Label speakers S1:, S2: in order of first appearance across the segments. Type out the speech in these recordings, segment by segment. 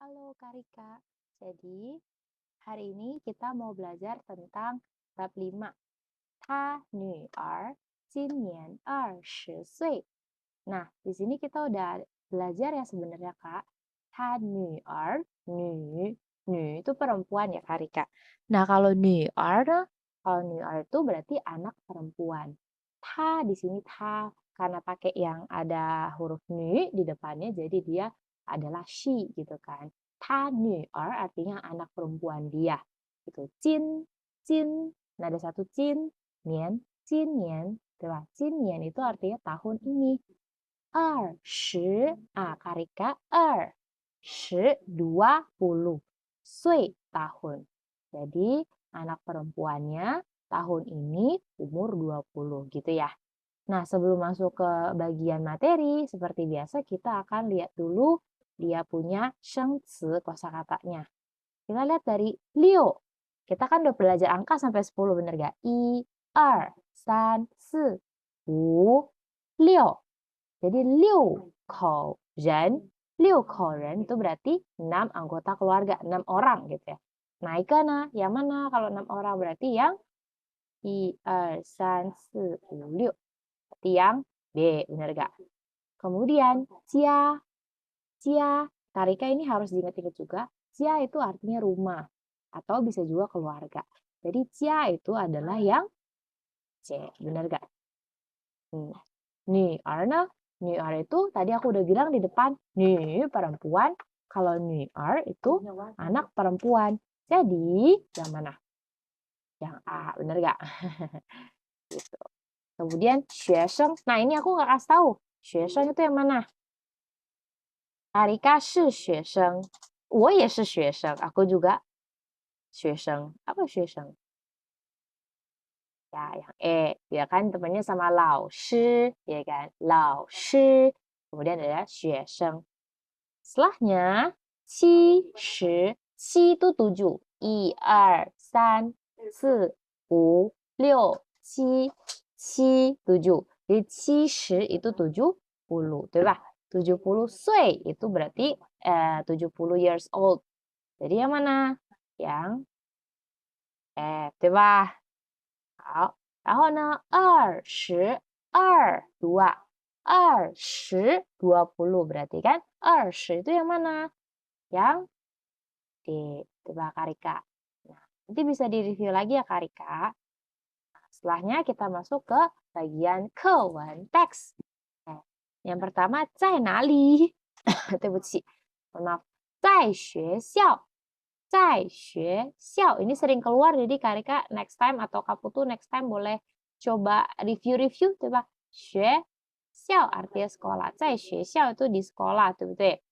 S1: Halo Karika. Jadi, hari ini kita mau belajar tentang bab 5. Ta nü er, jin nian 20岁. Nah, di sini kita udah belajar ya sebenarnya, Kak. Ta nü er, nü itu perempuan ya, Karika. Nah, kalau nü er, kalau nü er itu berarti anak perempuan. Ta di sini ta karena pakai yang ada huruf nü di depannya, jadi dia adalah she gitu kan. Ta nü er artinya anak perempuan dia. Itu jin, jin. Nah, ada satu jin, nian, jin nian. Jin nian itu artinya tahun ini. 20 Karika 20 岁 tahun. Jadi anak perempuannya tahun ini umur 20 gitu ya. Nah, sebelum masuk ke bagian materi, seperti biasa kita akan lihat dulu dia punya shengci kosakatanya. Kita lihat dari Leo. Kita kan udah belajar angka sampai 10, bener gak? 1, 2, 3, 4, 5, 6. Jadi liu kou ren, liu kou ren itu berarti 6 anggota keluarga, 6 orang gitu ya. Nah, ikana yang mana kalau 6 orang berarti yang 1, 2, 3, 4, 5, 6. Berarti yang B, benar gak? Kemudian jia, jia, Karika ini harus diingat-ingat juga. Jia itu artinya rumah atau bisa juga keluarga. Jadi jia itu adalah yang C, benar gak? Nih, karena Niar itu tadi aku udah bilang di depan, nih perempuan. Kalau Niar itu anak perempuan. Jadi, yang mana? Yang A, bener gak? Gitu. Kemudian, 学生. Nah, ini aku nggak kasih tahu. 学生 itu yang mana? Arika 是学生. 我也是学生. Aku juga 学生. Apa 学生? Ya, yang E. Ya kan temannya sama 老师, ya kan? 老师. Kemudian ada 学生. Setelahnya, 7 itu 7. 1, 2, 3, 4, 5, 6, 7. 7. Jadi 70 itu 70, 对吧? 70 岁 itu berarti 70 years old. Jadi yang mana? Yang F, 对吧? 好，然后呢，22, 20 berarti kan 20 itu yang mana? Yang D, coba Karika. Nah, nanti bisa direview lagi ya Karika. Nah, setelahnya kita masuk ke bagian kewan teks. Yang pertama, 在哪里? 对不起, mohon maaf. 在学校. 在学校. Ini sering keluar, jadi Karika next time atau Kaputu next time boleh coba review-review, coba. 学校 artinya sekolah. 在学校 itu di sekolah, betul.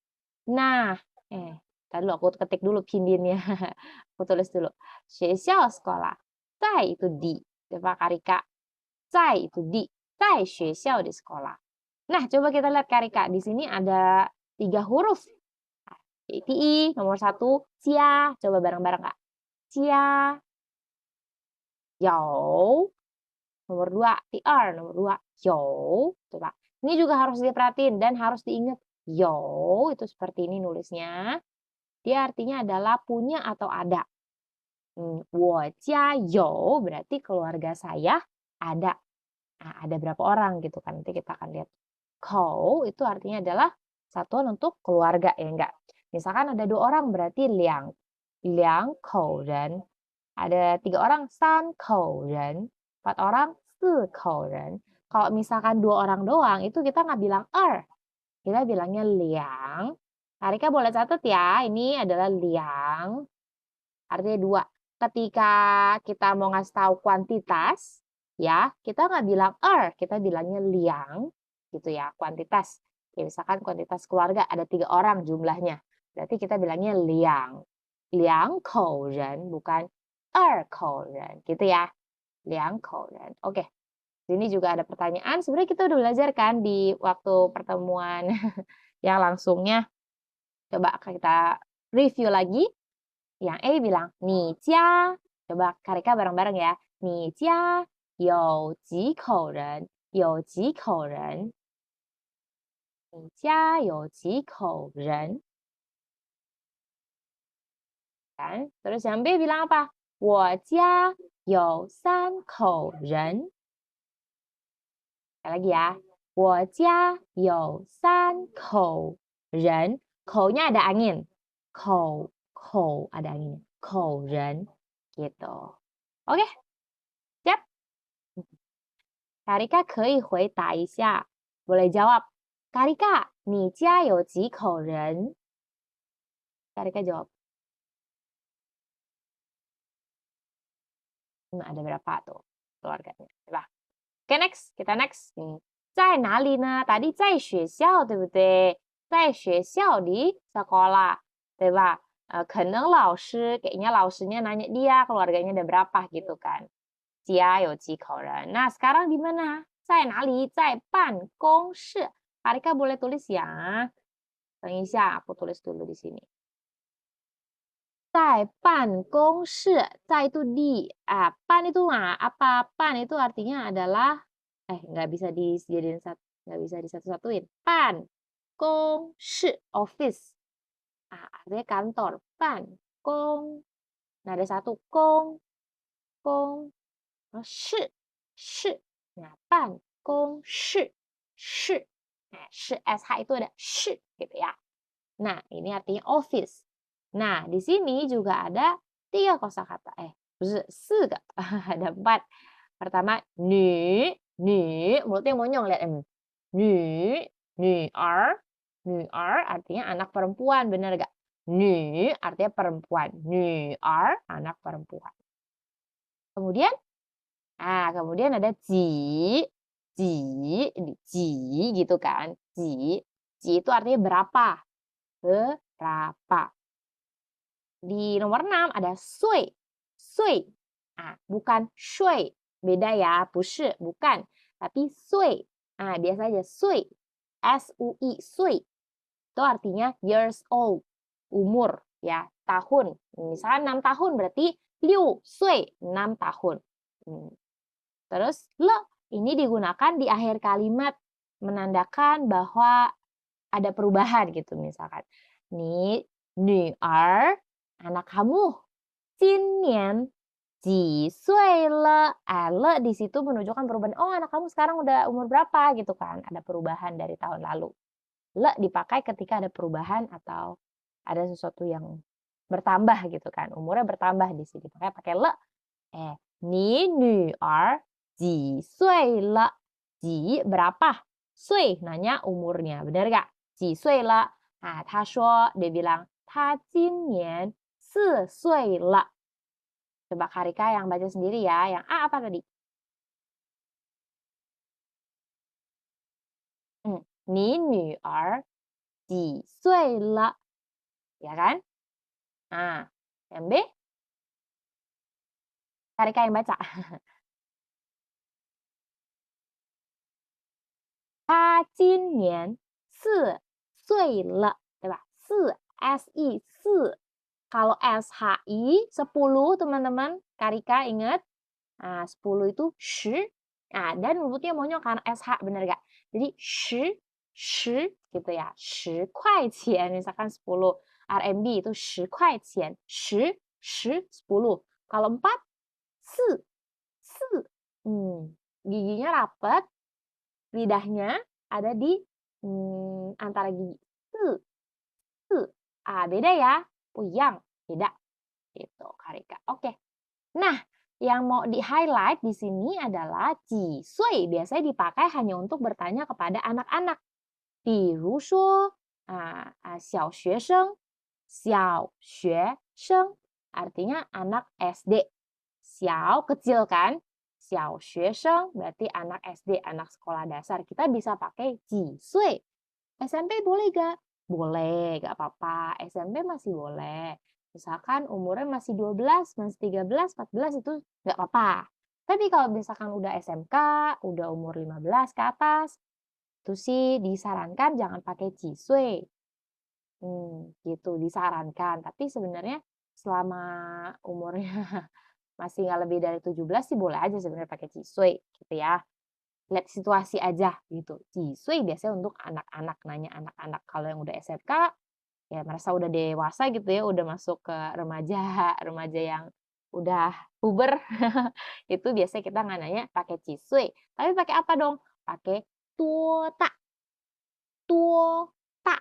S1: Nah, tadi dulu aku ketik dulu pinginnya. Aku tulis dulu. 学校 sekolah. 在 itu di. Coba Karika. 在 itu di. 在学校 di sekolah. Nah, coba kita lihat Karika. Di sini ada 3 huruf. I, nomor 1, cia. Coba bareng-bareng, Kak. Cia. Yao. Nomor 2, TR. Nomor 2, you. Coba. Ini juga harus diperhatiin dan harus diingat. You, itu seperti ini nulisnya. Dia artinya adalah punya atau ada. 我家有 berarti keluarga saya ada. Nah, ada berapa orang gitu kan. Nanti kita akan lihat. Kou itu artinya adalah satuan untuk keluarga, ya enggak? Misalkan ada 2 orang berarti liang. Liang kou ren. Ada 3 orang, 3 kou ren. 4 orang, 4 kou ren. Kalau misalkan 2 orang doang, itu kita nggak bilang kita bilangnya liang. Karika boleh catat ya, ini adalah liang. Artinya 2. Ketika kita mau ngasih tahu kuantitas, ya, kita nggak bilang kita bilangnya liang, gitu ya, kuantitas. Ya, misalkan kuantitas keluarga ada 3 orang jumlahnya, berarti kita bilangnya liang. Liang kou ren, bukan kou ren, gitu ya. Liang kou ren. Oke, sini juga ada pertanyaan. Sebenarnya kita udah belajar kan di waktu pertemuan yang langsungnya. Coba kita review lagi. Yang A bilang, 你家. Coba Karika bareng-bareng ya. 你家有几口人?有几口人?你家有几口人? Kan? Terus yang B bilang apa? 我家有三口人. Sekali lagi ya. 我家有三口人. Kou-nya ada angin. Kou ada angin. 口人. Gitu. Oke, siap? Karika 可以回答一下. Boleh jawab. Karika, 你家有几口人? Karika jawab. Ada berapa tuh keluarganya? Coba. Oke, next. Kita next. 在哪里呢? Tadi 在学校，对不对？在学校 di sekolah, 对吧？可能老师 kayaknya lausnya nanya dia keluarganya ada berapa gitu kan. 家有几口人. Nah, sekarang di mana? 在哪里？在办公室. Karika boleh tulis ya. 等一下, aku tulis dulu di sini. 在办公室, 在 itu di, pan itu apa? Pan itu artinya adalah nggak bisa dijadiin nggak bisa disatu-satuin. Pan, gong, shi, office. Artinya kantor. Pan, gong. Nah, ada satu gong, gong, shi, shi. Nah, pan, gong, shi, shi. Nah, shi, sh itu ada shi gitu ya. Nah, ini artinya office. Nah, di sini juga ada 3 kosakata. 4. Ada 4. Pertama, nu, mulutnya monyong, lihat. Nu artinya anak perempuan, benar gak? Nu artinya perempuan. Anak perempuan. Kemudian ada ji gitu kan. Ji itu artinya berapa. Berapa. Di nomor 6 ada sui. Bukan shui. Beda ya, bukan. Tapi sui. Biasa aja sui. S-U-I, sui. Itu artinya years old. Umur, ya, tahun. Misalnya 6 tahun berarti liu sui, 6 tahun. Terus le, ini digunakan di akhir kalimat menandakan bahwa ada perubahan gitu misalkan. Ni, nu'er, anak kamu, 今年几岁了? Le di situ menunjukkan perubahan. Oh, anak kamu sekarang udah umur berapa gitu kan? Ada perubahan dari tahun lalu. Le dipakai ketika ada perubahan atau ada sesuatu yang bertambah gitu kan. Umurnya bertambah di sini. Makanya pakai le. Ni nu'er 几岁了? Ji berapa? Sui nanya umurnya. Benar gak? 几岁了? Dia bilang 他今年4岁了. Coba Karika yang baca sendiri ya. Yang A apa tadi? Ni nu'er 几岁了? Ya kan? Yang B? Karika yang baca. 他今年4岁了, 对吧? 4 SI 4. Kalau SHI 10 teman-teman, Karika ingat. 10 itu shi. Dan mulutnya monyong karena SH, benar gak? Jadi shi gitu ya. 10 块钱, misalkan 10 RMB itu 10 块钱. 10 10. Kalau 4 4. Giginya rapat. Lidahnya ada di antara gigi. Beda ya. Puyang. Beda. Gitu, Karika. Oke. Nah, yang mau di-highlight di sini adalah ji sui. Biasanya dipakai hanya untuk bertanya kepada anak-anak. 比如说, 小学生. 小学生 artinya anak SD. Xiao kecil kan? 小学生 berarti anak SD, anak sekolah dasar. Kita bisa pakai ji sui. SMP boleh gak? Boleh, gak apa-apa. SMP masih boleh. Misalkan umurnya masih 12, masih 13, 14 itu gak apa-apa. Tapi kalau misalkan udah SMK, udah umur 15 ke atas, itu sih disarankan jangan pakai ji sui. Gitu, disarankan. Tapi sebenarnya selama umurnya masih nggak lebih dari 17 sih boleh aja sebenarnya pakai ji sui gitu ya. Lihat situasi aja gitu. Ji sui biasanya untuk anak-anak, nanya anak-anak. Kalau yang udah SMK ya merasa udah dewasa gitu ya, udah masuk ke remaja, remaja yang udah puber, itu biasanya kita nggak nanya pakai cisui, tapi pakai apa dong? Pakai tuota, tuota.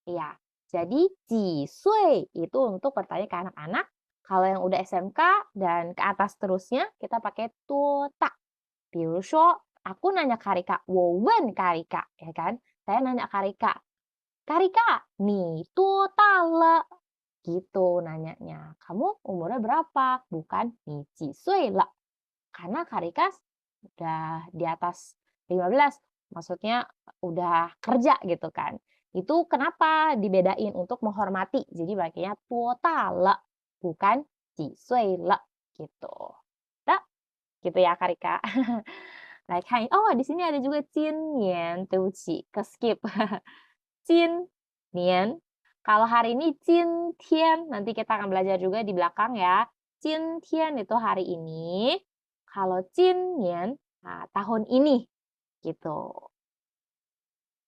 S1: Iya, jadi cisui itu untuk bertanya ke anak-anak. Kalau yang udah SMK dan ke atas terusnya, kita pakai tuota. 比如说, aku nanya Karika, 我问 Karika, ya kan? Saya nanya Karika, Karika, 你多大了? Gitu nanyanya. Kamu umurnya berapa? Bukan 你几岁了? Karena Karika udah di atas 15, maksudnya udah kerja gitu kan. Itu kenapa dibedain untuk menghormati. Jadi pakainya 多大了, bukan 几岁了 gitu. Dah, gitu ya Karika. Oh, di sini ada juga 今年, 对不起, ke-skip. 今年. Kalau hari ini 今天, nanti kita akan belajar juga di belakang ya. 今天itu hari ini. Kalau 今年, nah, tahun ini. Gitu.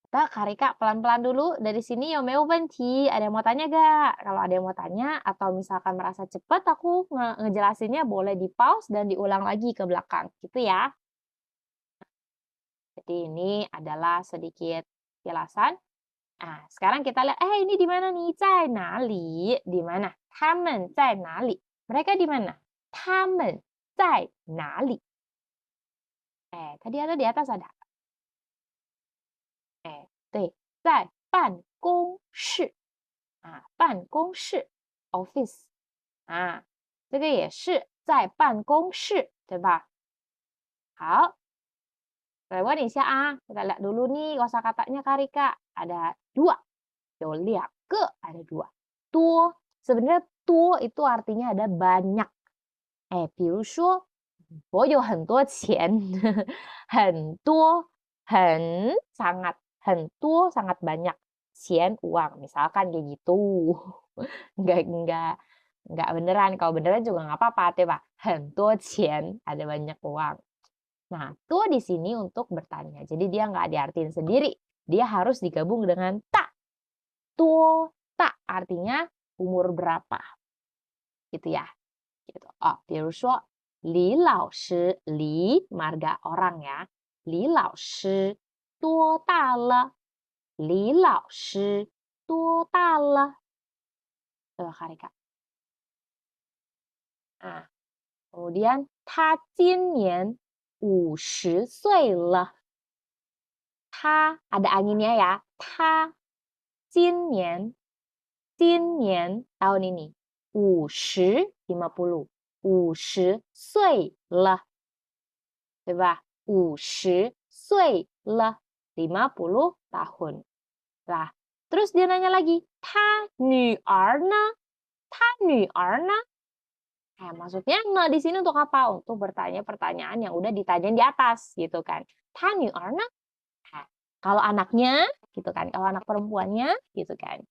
S1: Kita Karika pelan-pelan dulu. Dari sini有没有问题? Ada yang mau tanya gak? Kalau ada yang mau tanya atau misalkan merasa cepat aku ngejelasinnya, boleh di pause dan diulang lagi ke belakang. Gitu ya. Jadi ini adalah sedikit jelasan. Nah, sekarang kita lihat, ini di mana nih? 在哪里? Di mana? 他们在哪里? Mereka di mana? 他们在哪里? Tadi ada di atas ada. 对，在办公室。办公室 office 这个也是在办公室，对吧？好。Saya buat nih kita lihat dulu nih kosakatanya Karika. Ada 2. 有2个, ada 2. 多, sebenarnya 多 itu artinya ada banyak. 比如说我有很多钱很多 sangat 很多 sangat banyak 钱 uang misalkan kayak gitu. Enggak beneran, kalau beneran juga nggak apa-apa, 对吧？很多钱 ada banyak uang. Nah, tuh di sini untuk bertanya. Jadi dia nggak diartiin sendiri. Dia harus digabung dengan tak. Tuh, tak artinya umur berapa. Gitu ya. Gitu. 比如说, Li Lao Shi, Li marga orang ya. Li Lao Shi, 多大了? Li Lao Shi, 多大了? Tuh, Karika. Nah, kemudian, 他今年50岁了. 他 ada anginnya ya. 他今年 tahun ini 50 50 50岁了 对吧? 50岁了 50 tahun. Nah, terus dia nanya lagi, 他女儿呢? 他女儿呢? Maksudnya di sini untuk apa? Untuk bertanya pertanyaan yang udah ditanyain di atas gitu kan. 他女儿呢? Kalau anaknya gitu kan, kalau anak perempuannya gitu kan.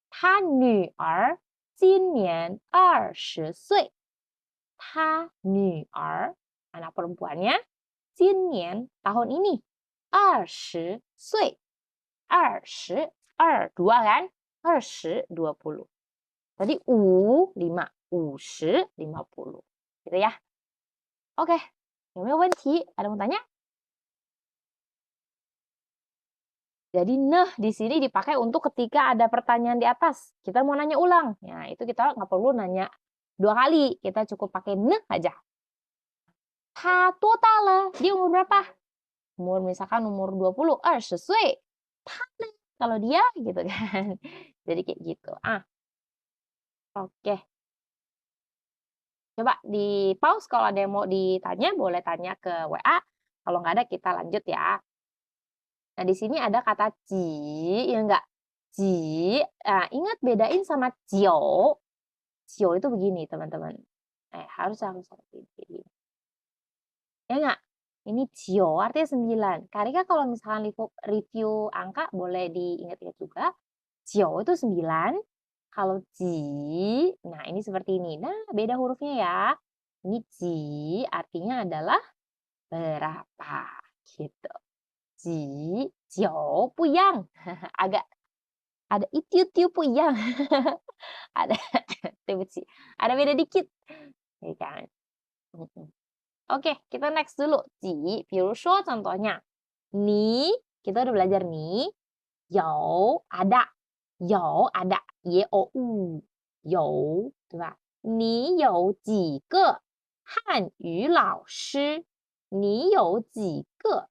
S1: 他女儿今年20岁. 他女儿 anak perempuannya 今年 tahun ini 20岁. 20 2 kan? 20 20. Tadi 5 50 50. Gitu ya. Oke. 有没有问题? Ada mau tanya? Jadi di sini dipakai untuk ketika ada pertanyaan di atas. Kita mau nanya ulang. Nah, itu kita nggak perlu nanya 2 kali. Kita cukup pakai aja. 他多大了? Dia umur berapa? Misalkan umur 20, 20岁. 他呢? Kalau dia gitu kan. Jadi kayak gitu. Oke. Coba di pause kalau ada yang mau ditanya, boleh tanya ke WA. Kalau nggak ada kita lanjut ya. Nah, di sini ada kata ji, ya enggak? Ji, ingat bedain sama jio. Jio itu begini, teman-teman. Harus seperti ini. Ya enggak? Ini jio, artinya 9. Karika kalau misalkan review angka, boleh diingat-ingat juga. Jio itu 9. Kalau ji, nah ini seperti ini. Nah, beda hurufnya ya. Ini ji, artinya adalah berapa. Gitu. Ji, jiu, puyang. ada itu yang ada 对不起 ada beda dikit ya kan. Oke, kita next dulu. 几，比如说 contohnya. Ni, kita udah belajar nih. 有 ada. 有 ada. 也 o u. 有，对吧？你有几个汉语老师？你有几个？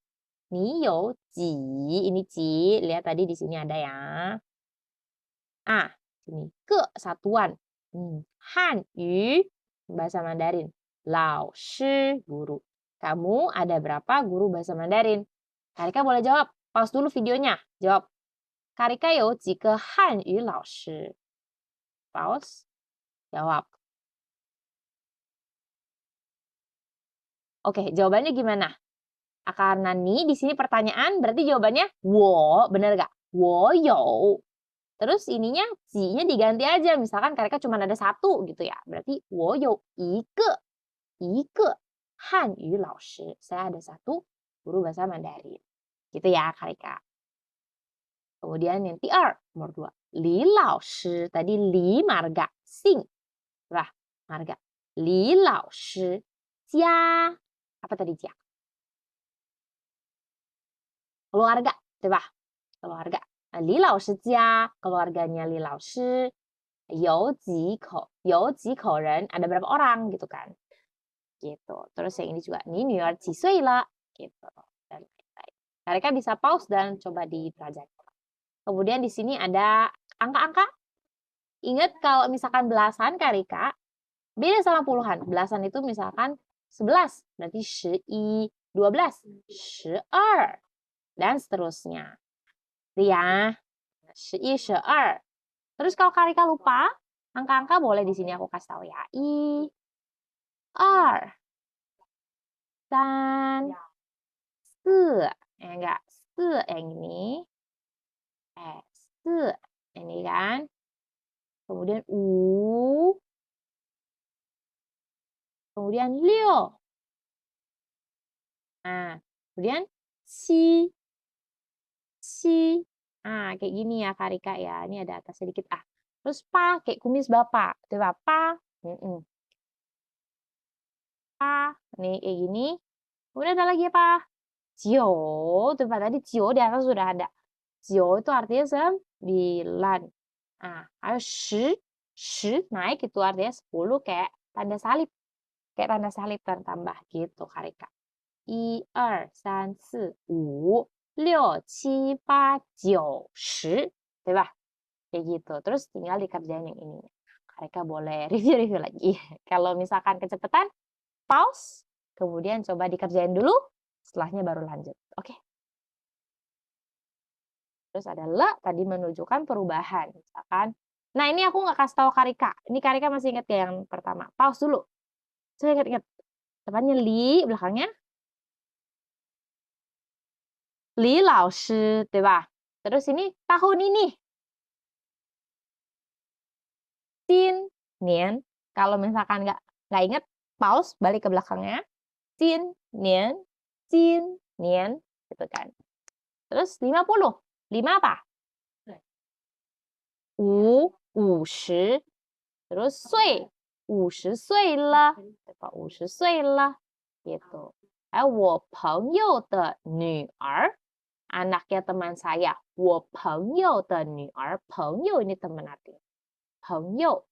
S1: 你有几? Ini 几, lihat tadi di sini ada ya. Sini ke satuan. Hanyu bahasa Mandarin. Lao shi guru. Kamu ada berapa guru bahasa Mandarin? Karika boleh jawab. Pause dulu videonya. Jawab. Karika yo jika Hanyu lao shi. Pause. Jawab. Oke, jawabannya gimana? Karena nih di sini pertanyaan berarti jawabannya wo, bener gak? Wo yo. Terus ininya ji-nya diganti aja. Misalkan Karika cuma ada satu gitu ya. Berarti wo you ike Hanyu lao shi. Saya ada satu guru bahasa Mandarin. Gitu ya Karika. Kemudian yang tiar, nomor 2. Li lao shi. Tadi li marga. Sing. Bah, marga. Li lao shi. Jia. Apa tadi jia? Keluarga. Bah, keluarga. Li lao shi jia. Keluarganya Li lao shi. You ji kou ren. Ada berapa orang gitu kan. Gitu. Terus yang ini juga. Ni nuer ji sui le. Gitu. Dan Karika bisa pause dan coba dipelajari. Kemudian di sini ada angka-angka. Ingat kalau misalkan belasan Karika, beda sama puluhan. Belasan itu misalkan 11, berarti 11, 12, 12, dan seterusnya. Itu ya, 11, 12. Terus kalau Karika lupa, angka-angka boleh di sini aku kasih tahu ya. 1, 2, 3, 4. Enggak, 4 yang ini. 4. Ini kan. Kemudian 5. Kemudian 6. Kemudian 7. Kayak gini ya Karika ya. Ini ada atas sedikit Terus pa, kayak kumis bapak. Itu pa. Pa, nih kayak gini. Kemudian ada lagi apa? Jio. Tuh tadi jio di atas sudah ada. Jio itu artinya 9. Ayo shi naik itu artinya 10 kayak tanda salib. Kayak tanda salib tertambah gitu Karika. 1, 2, 3, 4, 5, 6, 7, 8, 9, 10. 对吧? Kayak gitu. Terus tinggal dikerjain yang ini. Karika boleh review-review lagi. Kalau misalkan kecepatan, pause. Kemudian coba dikerjain dulu. Setelahnya baru lanjut. Oke. Terus ada le tadi menunjukkan perubahan. Misalkan. Nah ini aku nggak kasih tahu Karika. Ini Karika masih ingat ya yang pertama. Pause dulu. Saya ingat-ingat. Depannya li, belakangnya Li lao shi, 对吧? Terus ini tahun ini. Jin, nian. Kalau misalkan nggak ingat, pause, balik ke belakangnya. Jin, nian, gitu kan. Terus 50. 5 apa? 50. Terus sui, 50岁了, 对吧? 50岁了, gitu. 我朋友的女儿. Anaknya teman saya. 我朋友的女儿. 朋友 ini teman artinya. 朋友.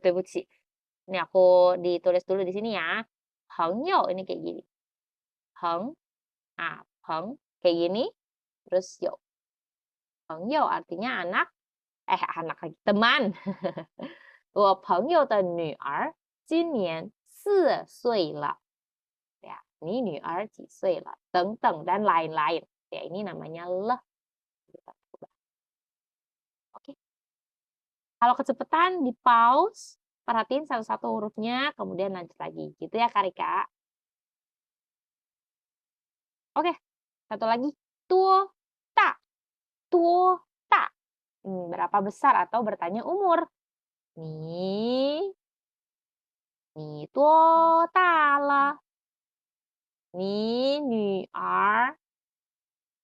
S1: 对不起. Ini aku ditulis dulu di sini ya. 朋友 ini kayak gini. 朋. Peng kayak gini. Terus yo. 朋友 artinya anak. Anak lagi. Teman. 我朋友的女儿今年4岁了. Ya, ini 女儿几岁了? Teng-teng dan lain-lain. Ya, ini namanya le. Oke. Kalau kecepatan di pause, perhatiin satu-satu hurufnya, kemudian lanjut lagi. Gitu ya Karika. Oke, satu lagi. Tuo ta. Tuo ta. Berapa besar atau bertanya umur. Ni tuo ta le. Ni 女儿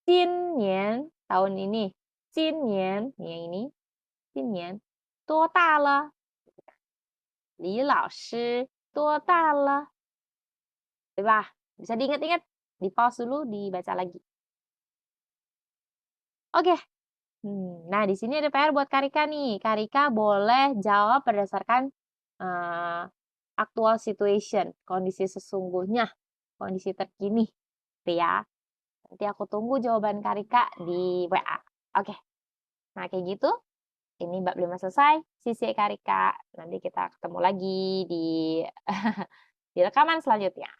S1: 今年 tahun ini. 今年 yang ini 今年多大了李老师多大了 对吧? Bisa diingat-ingat, di pause dulu, dibaca lagi. Oke. Nah, di sini ada PR buat Karika nih. Karika boleh jawab berdasarkan actual situation, kondisi sesungguhnya, kondisi terkini. Gitu ya. Nanti aku tunggu jawaban Karika di WA. Oke. Nah, kayak gitu. Ini bab 5 selesai. Sisi Karika. Nanti kita ketemu lagi di di rekaman selanjutnya.